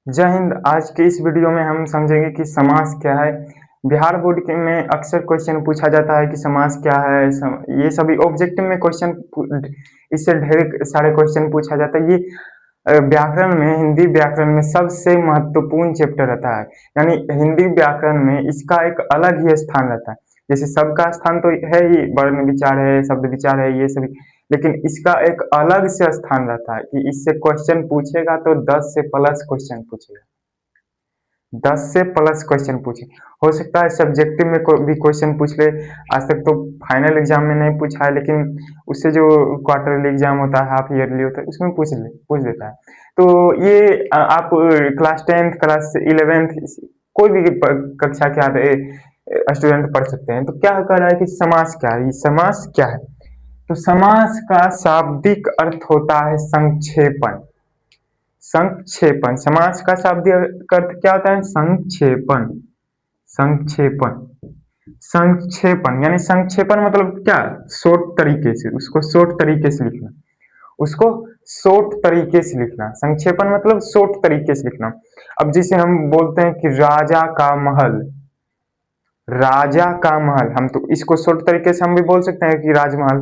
जय हिंद। आज के इस वीडियो में हम समझेंगे कि समास क्या है। बिहार बोर्ड के में अक्सर क्वेश्चन पूछा जाता है कि समास क्या है। ये सभी ऑब्जेक्टिव में क्वेश्चन, इससे ढेर सारे क्वेश्चन पूछा जाता है। ये व्याकरण में, हिंदी व्याकरण में सबसे महत्वपूर्ण चैप्टर रहता है। यानी हिंदी व्याकरण में इसका एक अलग ही स्थान रहता है। जैसे सबका स्थान तो है ही, वर्ण विचार है, शब्द विचार है, ये सभी, लेकिन इसका एक अलग से स्थान रहता है कि इससे क्वेश्चन पूछेगा तो 10 से प्लस क्वेश्चन पूछेगा। 10 से प्लस क्वेश्चन पूछे। हो सकता है सब्जेक्टिव में भी क्वेश्चन पूछ ले। आज तक तो फाइनल एग्जाम में नहीं पूछा है, लेकिन उससे जो क्वार्टरली एग्जाम होता है, हाफ ईयरली होता है, उसमें पूछ देता है। तो ये आप क्लास 10th, क्लास 11th, कोई भी कक्षा के आधे स्टूडेंट पढ़ सकते हैं। तो क्या कह रहा है कि समास क्या है, समास क्या है। तो समास का शाब्दिक अर्थ होता है संक्षेपण। संक्षेपण, समास का शाब्दिक अर्थ क्या होता है? संक्षेपण। संक्षेपण, संक्षेपण यानी संक्षेपण मतलब क्या? शॉर्ट तरीके से, उसको शॉर्ट तरीके से लिखना। उसको शॉर्ट तरीके से लिखना। संक्षेपण मतलब शॉर्ट तरीके से लिखना। अब जैसे हम बोलते हैं कि राजा का महल, राजा का महल, हम तो इसको शॉर्ट तरीके से हम भी बोल सकते हैं कि राजमहल,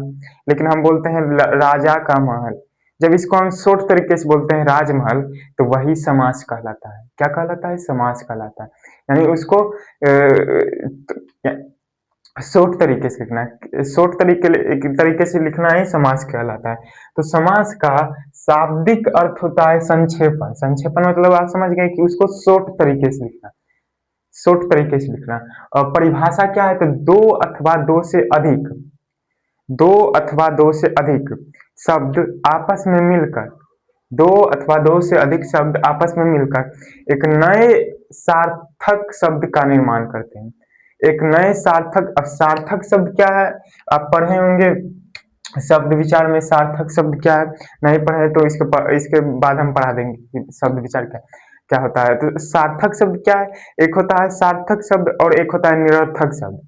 लेकिन हम बोलते हैं राजा का महल। जब इसको हम शॉर्ट तरीके से बोलते हैं राजमहल, तो वही समास कहलाता है। क्या कहलाता है? समास कहलाता है। यानी उसको शॉर्ट तरीके से लिखना है। शॉर्ट तरीके से लिखना ही समास कहलाता है। तो समास का शाब्दिक अर्थ होता है संक्षेपण। संक्षेपण मतलब आप समझ गए कि उसको शॉर्ट तरीके से लिखना। शॉर्ट तरीके से लिखना। और परिभाषा क्या है? तो दो अथवा दो से अधिक, दो अथवा दो से अधिक शब्द आपस में मिलकर, दो अथवा दो से अधिक शब्द आपस में मिलकर एक नए सार्थक शब्द का निर्माण करते हैं। एक नए सार्थक, अब सार्थक शब्द क्या है? आप पढ़े होंगे शब्द विचार में। सार्थक शब्द क्या है? नहीं पढ़े तो इसके बाद हम पढ़ा देंगे कि शब्द विचार क्या क्या होता है। तो सार्थक शब्द क्या है? एक होता है सार्थक शब्द और एक होता है निरर्थक शब्द।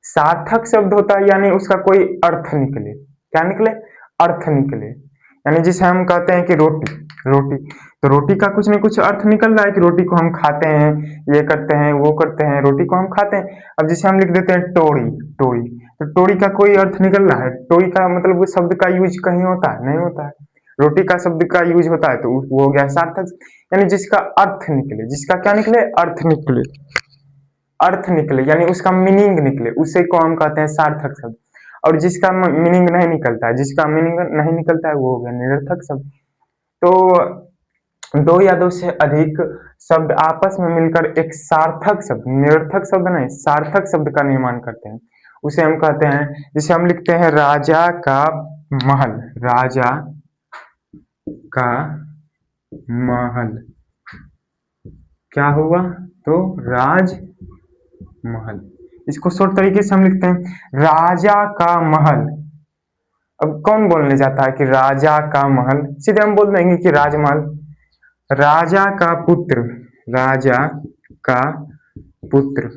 सार्थक शब्द होता है यानी उसका कोई अर्थ निकले। क्या निकले? अर्थ निकले। यानी जिसे हम कहते हैं कि रोटी, रोटी, तो रोटी का कुछ न कुछ अर्थ निकल रहा है कि रोटी को हम खाते हैं, ये करते हैं, वो करते हैं, रोटी को हम खाते हैं। अब जिसे हम लिख देते हैं टोरी, टोरी, तो टोरी का कोई अर्थ निकल रहा है? टोरी का मतलब उस शब्द का यूज कहीं होता है? नहीं होता है। रोटी का शब्द का यूज होता है, तो वो हो गया सार्थक। यानी जिसका अर्थ निकले, जिसका क्या निकले? अर्थ निकले। अर्थ निकले यानी उसका मीनिंग निकले, उसे को हम कहते हैं सार्थक शब्द। और जिसका मीनिंग नहीं निकलता है, जिसका मीनिंग नहीं निकलता है, वो हो गया निरर्थक शब्द। तो दो या दो से अधिक शब्द आपस में मिलकर एक सार्थक शब्द, निरर्थक शब्द नहीं, सार्थक शब्द का निर्माण करते हैं, उसे हम कहते हैं। जिसे हम लिखते हैं राजा का महल, राजा का महल। क्या हुआ? तो राजमहल। इसको शॉर्ट तरीके से हम लिखते हैं राजा का महल। अब कौन बोलने जाता है कि राजा का महल? सीधे हम बोल देंगे कि राजमहल। राजा का पुत्र, राजा का पुत्र,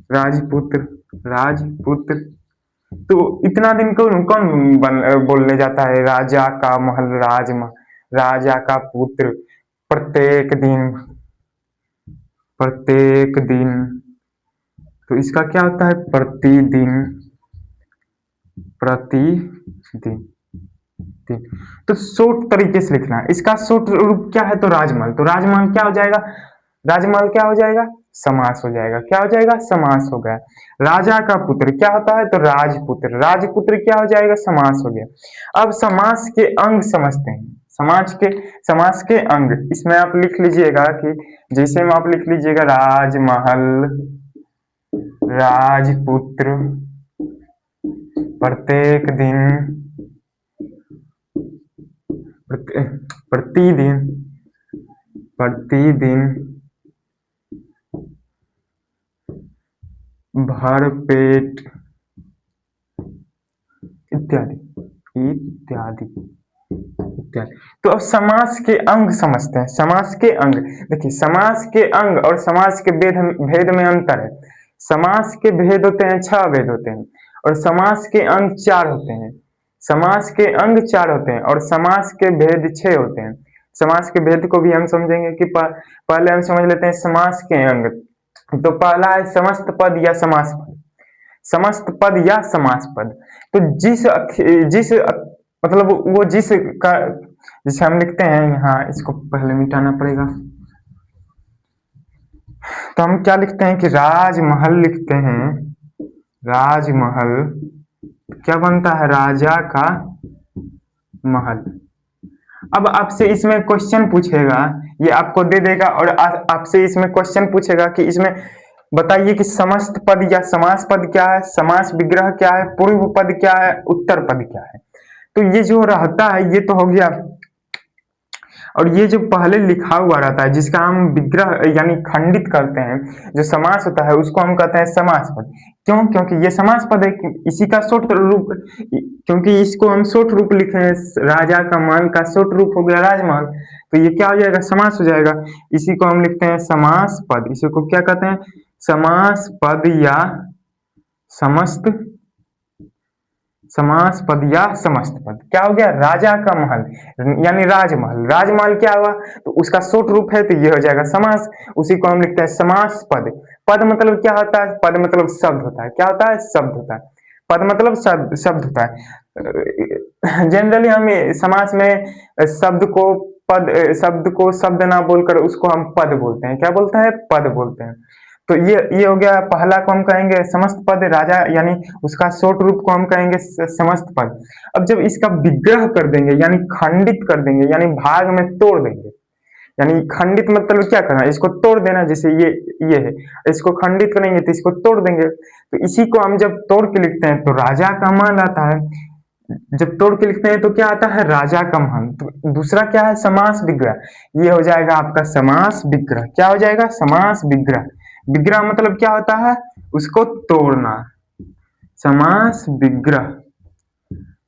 राजपुत्र, राजपुत्र। तो इतना दिन कौन कौन बोलने जाता है राजा का महल, राजमहल, राजा का पुत्र? प्रत्येक दिन, प्रत्येक दिन। तो इसका क्या होता है? प्रतिदिन, प्रतिदिन, दिन। तो शॉर्ट तरीके से लिखना है। इसका शॉर्ट रूप क्या है? तो राजमहल। तो राजमहल क्या हो जाएगा? राजमहल क्या हो जाएगा? समास हो जाएगा। क्या हो जाएगा? समास हो गया। राजा का पुत्र क्या होता है? तो राजपुत्र। राजपुत्र क्या हो जाएगा? समास हो गया। अब समास के अंग समझते हैं। समास के अंग, इसमें आप लिख लीजिएगा कि जैसे में आप लिख लीजिएगा राजमहल, राजपुत्र, प्रत्येक दिन, प्रतिदिन, प्रतिदिन, भरपेट, इत्यादि, इत्यादि, इत्यादि। तो अब समास के अंग समझते हैं। समास के अंग, देखिए समास के अंग और समास के भेद में अंतर है। समास के भेद होते हैं, 6 भेद होते हैं, और समास के अंग 4 होते हैं। समास के अंग 4 होते हैं और समास के भेद 6 होते हैं। समास के भेद को भी हम समझेंगे कि पहले हम समझ लेते हैं समास के अंग। तो पहला है समस्त पद या समास पद। समस्त पद या समास पद, तो जिस मतलब वो जिस का, जिसे हम लिखते हैं यहाँ, इसको पहले मिटाना पड़ेगा। तो हम क्या लिखते हैं कि राजमहल लिखते हैं। राजमहल क्या बनता है, राजा का महल। अब आपसे इसमें क्वेश्चन पूछेगा, ये आपको दे देगा और आपसे इसमें क्वेश्चन पूछेगा कि इसमें बताइए कि समस्त पद या समास पद क्या है, समास विग्रह क्या है, पूर्व पद क्या है, उत्तर पद क्या है। तो ये जो रहता है ये तो हो गया, और ये जो पहले लिखा हुआ रहता है जिसका हम विग्रह यानी खंडित करते हैं, जो समास होता है उसको हम कहते हैं समास पद। क्यों? क्योंकि ये समास पद है, इसी का शॉर्ट रूप, क्योंकि इसको हम शॉर्ट रूप लिखे हैं, राजा का महल का शॉर्ट रूप हो गया राजमहल, तो ये क्या हो जाएगा, समास हो जाएगा। इसी को हम लिखते हैं समास पद। इसी को क्या कहते हैं, समास पद या समस्त, समास पद या समस्त पद। क्या हो गया, राजा का महल यानी राजमहल। राजमहल क्या हुआ, तो उसका शॉर्ट रूप है, तो ये हो जाएगा समास। उसी को हम लिखते हैं समास पद। पद मतलब क्या होता है, पद मतलब शब्द होता है। क्या होता है, शब्द होता है। पद मतलब शब्द होता है। जनरली हम समास में शब्द को शब्द ना बोलकर उसको हम पद बोलते हैं। क्या बोलते हैं, पद बोलते हैं। तो ये हो गया, पहला को हम कहेंगे समस्त पद राजा, यानी उसका शॉर्ट रूप को हम कहेंगे समस्त पद। अब जब इसका विग्रह कर देंगे यानी खंडित कर देंगे, यानी भाग में तोड़ देंगे, यानी खंडित मतलब क्या करना, इसको तोड़ देना। जैसे ये है, इसको खंडित करेंगे तो इसको तोड़ देंगे। तो इसी को हम जब तोड़ के लिखते हैं तो राजा का महल आता है। जब तोड़ के लिखते हैं तो क्या आता है, राजा का महल। तो दूसरा क्या है, समास विग्रह। ये हो जाएगा आपका समास विग्रह। क्या हो जाएगा, समास विग्रह। विग्रह मतलब क्या होता है, उसको तोड़ना। समास विग्रह,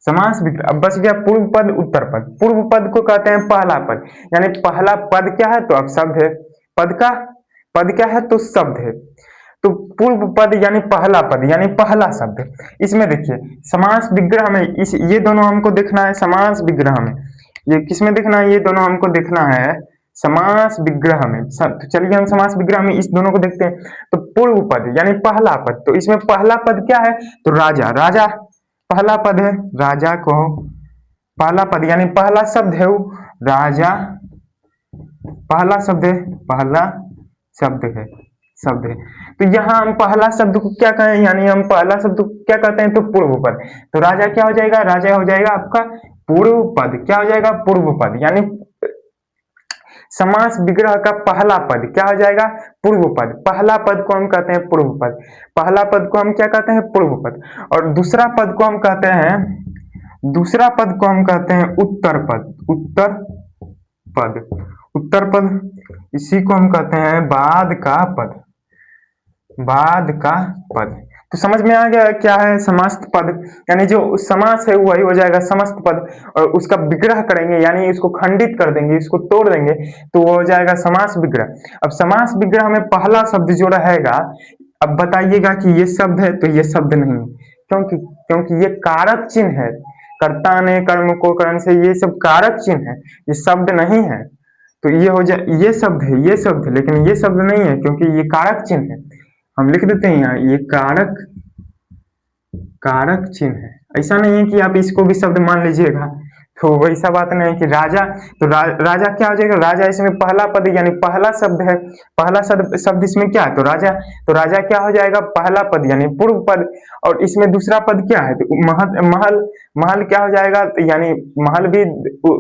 समास विग्रह। अब बच गया पूर्व पद उत्तर पद। पूर्व पद को कहते हैं पहला पद, यानी पहला पद क्या है, तो अब शब्द है। पद क्या है, तो शब्द है। तो पूर्व पद यानी पहला पद यानी पहला शब्द। इसमें देखिए समास विग्रह में ये दोनों हमको देखना है। समास विग्रह में ये किसमें देखना है, ये दोनों हमको देखना है समास विग्रह में। तो चलिए हम समास विग्रह में इस दोनों को देखते हैं। तो पूर्व पद यानी पहला पद, तो इसमें पहला पद क्या है, तो राजा। राजा पहला पद है, राजा को पहला पद यानी पहला शब्द है वो राजा। पहला शब्द है, पहला शब्द है। तो यहाँ हम पहला शब्द को क्या कहें, यानी हम पहला शब्द को क्या कहते हैं, तो पूर्व पद। तो राजा क्या हो जाएगा, राजा हो जाएगा आपका पूर्व पद। क्या हो जाएगा, पूर्व पद। यानी समास विग्रह का पहला पद क्या हो जाएगा, पूर्व पद। पहला पद को हम कहते हैं पूर्व पद। पहला पद को हम क्या कहते हैं, पूर्व पद। और दूसरा पद को हम कहते हैं उत्तर पद। उत्तर पद इसी को हम कहते हैं बाद का पद। तो समझ में आ गया क्या है समस्त पद, यानी जो समास है वही हो जाएगा समस्त पद। और उसका विग्रह करेंगे यानी इसको खंडित कर देंगे, इसको तोड़ देंगे, तो वो हो जाएगा समास विग्रह। अब समास विग्रह में पहला शब्द जो रहेगा, अब बताइएगा कि ये शब्द है, तो ये शब्द नहीं, क्योंकि ये कारक चिन्ह है। कर्ता ने कर्म को करण से, ये सब कारक चिन्ह है, ये शब्द नहीं है। तो ये हो जाए, ये शब्द है, लेकिन ये शब्द नहीं है क्योंकि ये कारक चिन्ह है। हम लिख देते हैं यहाँ, ये कारक चिन्ह है। ऐसा नहीं है कि आप इसको भी शब्द मान लीजिएगा, तो वैसा बात नहीं है कि राजा। तो राजा क्या हो जाएगा, राजा इसमें पहला पद यानी पहला शब्द है। पहला शब्द इसमें क्या है, तो राजा। तो राजा क्या हो जाएगा, पहला पद यानी पूर्व पद। और इसमें दूसरा पद क्या है, तो महल क्या हो जाएगा, तो यानी महल भी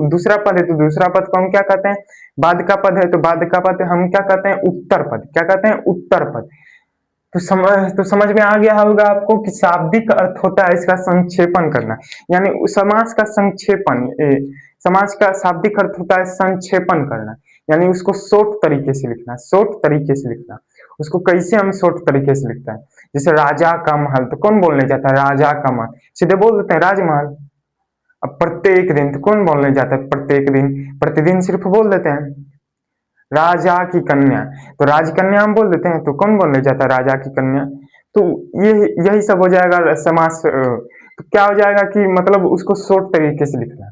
दूसरा पद है, तो दूसरा पद को हम क्या कहते हैं, बाद का पद है। तो बाद का पद हम क्या कहते हैं, उत्तर पद। क्या कहते हैं, उत्तर पद। तो समझ में आ गया होगा आपको कि शाब्दिक अर्थ होता है इसका संक्षेपण करना, यानी समास का संक्षेपण। समास का शाब्दिक अर्थ होता है संक्षेपण करना, यानी उसको शॉर्ट तरीके से लिखना। उसको कैसे हम शॉर्ट तरीके से लिखते हैं, जैसे राजा का महल, तो कौन बोलने जाता है, राजा का महल, सीधे बोल देते हैं राजमहल। अब प्रत्येक दिन, तो कौन बोलने जाता है, प्रत्येक दिन, प्रतिदिन सिर्फ बोल देते हैं। राजा की कन्या, तो राजकन्या हम बोल देते हैं, तो कौन बोलने जाता है, राजा की कन्या। तो ये यही सब हो जाएगा समास। तो क्या हो जाएगा कि मतलब उसको शॉर्ट तरीके से लिखना है।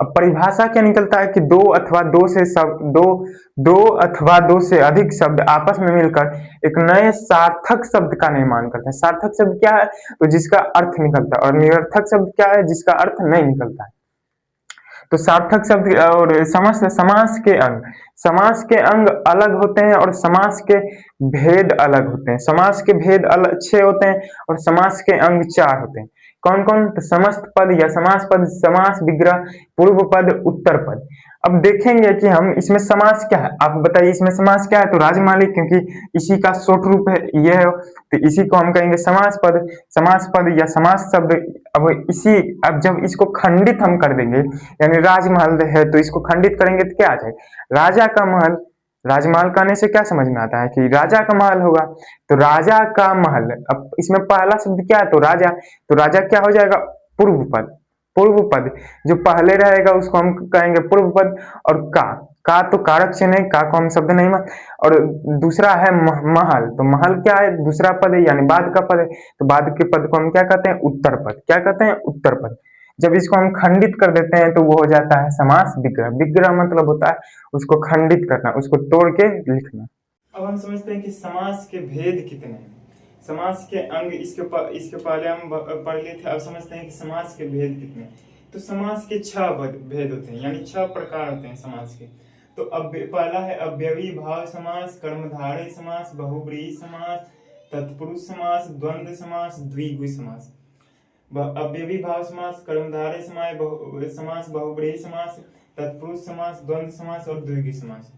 अब परिभाषा क्या निकलता है कि दो अथवा दो से अधिक शब्द आपस में मिलकर एक नए सार्थक शब्द का निर्माण करते हैं। सार्थक शब्द क्या है? तो जिसका अर्थ निकलता है। और निरर्थक शब्द क्या है? जिसका अर्थ नहीं निकलता है। तो सार्थक शब्द और समास के अंग अलग होते हैं और समास के भेद अलग होते हैं। समास के भेद अलग 6 होते हैं और समास के अंग 4 होते हैं। कौन कौन? तो समस्त पद या समास पद, समास विग्रह, पूर्व पद, उत्तर पद। अब देखेंगे कि हम इसमें समास क्या है। आप बताइए इसमें समास क्या है? तो राजमाली, क्योंकि इसी का शॉर्ट रूप है ये है, तो इसी को हम कहेंगे समास पद। समास पद या समास शब्द। अब जब इसको खंडित हम कर देंगे, यानी राजमहल है तो इसको खंडित करेंगे तो क्या आ जाएगा? राजा का महल। राजमहल कहने से क्या समझ में आता है कि राजा का महल होगा। तो राजा का महल। अब इसमें पहला शब्द क्या है? तो राजा। तो राजा क्या हो जाएगा? पूर्व पद। पूर्व पद जो पहले रहेगा उसको हम कहेंगे पूर्व पद। और का तो कारक चिन्ह है, का को हम शब्द नहीं मान। और दूसरा है महल। तो महल क्या है? दूसरा पद है, यानी बाद का पद है। तो बाद के पद को हम क्या कहते हैं? उत्तर पद। क्या कहते हैं? उत्तर पद। जब इसको हम खंडित कर देते हैं तो वो हो जाता है समास विग्रह। विग्रह मतलब होता है उसको खंडित करना, उसको तोड़ के लिखना। अब हम समझते हैं कि समास के भेद कितने हैं। समास के अंग इसके पहले हम पढ़ लिए थे। अब समझते हैं कि समास के भेद कितने हैं। तो समास के 6 भेद होते हैं, यानी 6 प्रकार होते हैं समास के। तो अब पहला है अव्ययी भाव समास, कर्मधारय समास, बहुब्रीहि समास, तत्पुरुष समास, द्वंद्व समास, द्विगु समास। अव्ययी भाव समास, कर्मधारय समास, बहुब्रीहि समास, तत्पुरुष समास, द्वंद्व समास और द्विगु समास।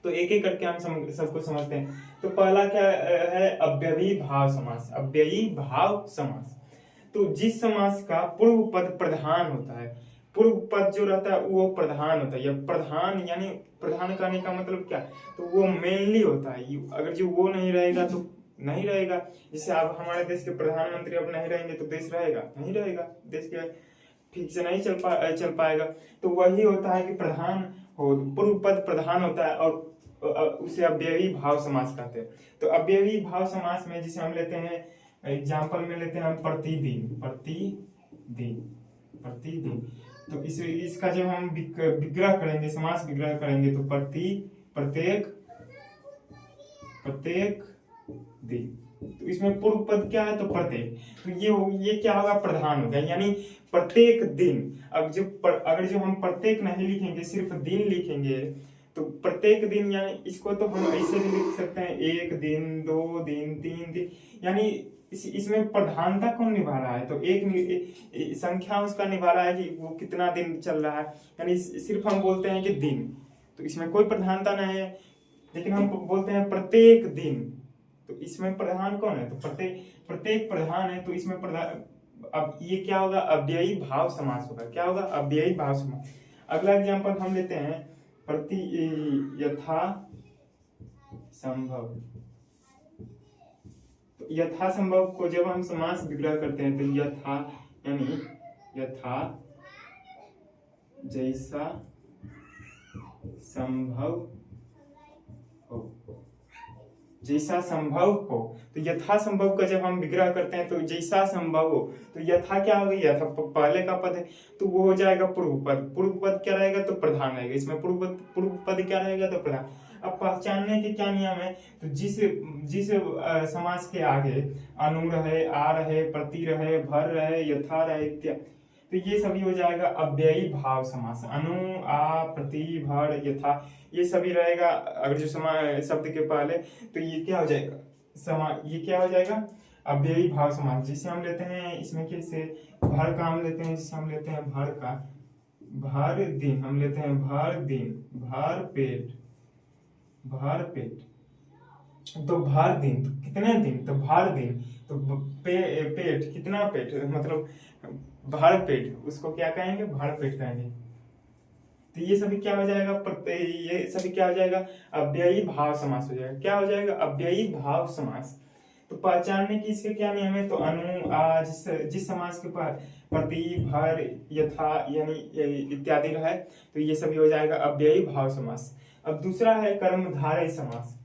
तो एक एक करके हम सबको समझते हैं। तो पहला क्या है? अव्ययी भाव समास। अव्ययी भाव समास तो जिस समास का पूर्व पद प्रधान होता है, पूर्व पद जो रहता है वो प्रधान होता है, या प्रधान यानी प्रधान कहने का मतलब क्या? तो वो मेनली होता है। अगर जो वो नहीं रहेगा तो नहीं रहेगा। जैसे अब हमारे देश के प्रधानमंत्री अब नहीं रहेंगे तो देश रहेगा? नहीं रहेगा। देश के ठीक से नहीं चल पाएगा। तो वही होता है कि प्रधान हो, पूर्व पद प्रधान होता है और उसे अव्ययी भाव समास कहते हैं। तो अव्ययी भाव समास में जिसे हम लेते हैं, एग्जाम्पल में लेते हैं हम प्रतिदिन। तो इसका जब हम विग्रह करेंगे, समास विग्रह करेंगे तो प्रत्येक दिन। तो इसमें पूर्व पद क्या है? तो प्रत्येक। तो ये क्या होगा? प्रधान होगा, यानी प्रत्येक दिन। अगर जो हम प्रत्येक नहीं लिखेंगे, सिर्फ दिन लिखेंगे, तो प्रत्येक दिन यानी इसको तो हम ऐसे भी लिख सकते हैं 1 दिन, 2 दिन, 3 दिन, यानी इसमें प्रधानता कौन निभा रहा है? तो एक संख्या उसका निभा रहा है कि वो कितना दिन चल रहा है, यानी सिर्फ हम बोलते हैं कि दिन, तो इसमें कोई प्रधानता नहीं है। लेकिन हम बोलते हैं प्रत्येक दिन, तो इसमें प्रधान कौन है? तो प्रत्येक प्रधान है, तो इसमें प्रधान। अब ये क्या होगा? अव्ययी भाव समास होगा। क्या होगा? अव्ययी भाव समास। अगला एग्जांपल हम लेते हैं यथा संभव। तो यथा संभव को जब हम समास विग्रह करते हैं तो यथा यानी यथा जैसा संभव हो, जैसा संभव हो। तो यथा संभव का जब हम विग्रह करते हैं तो जैसा संभव हो, तो यथा क्या हो गई? यथा पहले का पद है तो वो हो जाएगा पूर्व पद। पूर्व पद क्या रहेगा? तो प्रधान रहेगा। इसमें पूर्व पद क्या रहेगा? तो प्रधान। अब पहचानने के क्या नियम है? तो जिस समास के आगे अनु रहे, आ रहे, प्रति रहे, भर रहे, यथा रहे इत्यादि, तो ये सभी हो जाएगा अव्ययी भाव समास। अनु, आ, प्रति, भर, यथा, ये सभी रहेगा अगर जो शब्द के पहले, तो ये क्या हो जाएगा? ये क्या हो जाएगा? अव्ययी भाव समास। जिसे हम लेते हैं इसमें कैसे भर का हम लेते हैं, जिसे हम लेते हैं भर का, भर दिन हम लेते हैं, भर दिन, भर पेट, तो भर दिन तो कितने दिन? तो भर दिन। तो पेट कितना? पेट मतलब भर पेट, उसको क्या कहेंगे? भर पेट कहेंगे। तो ये सभी क्या हो जाएगा? ये सभी क्या हो जाएगा? अव्ययी भाव समास हो जाएगा। क्या हो जाएगा? अव्ययी भाव समास। तो पहचानने की इसके क्या नियम है? तो अनु, आ, जिस समास के ऊपर प्रति, भर, यथा यानी इत्यादि रहे, तो ये सभी हो जाएगा अव्ययी भाव समास। अब दूसरा है कर्मधारय समास।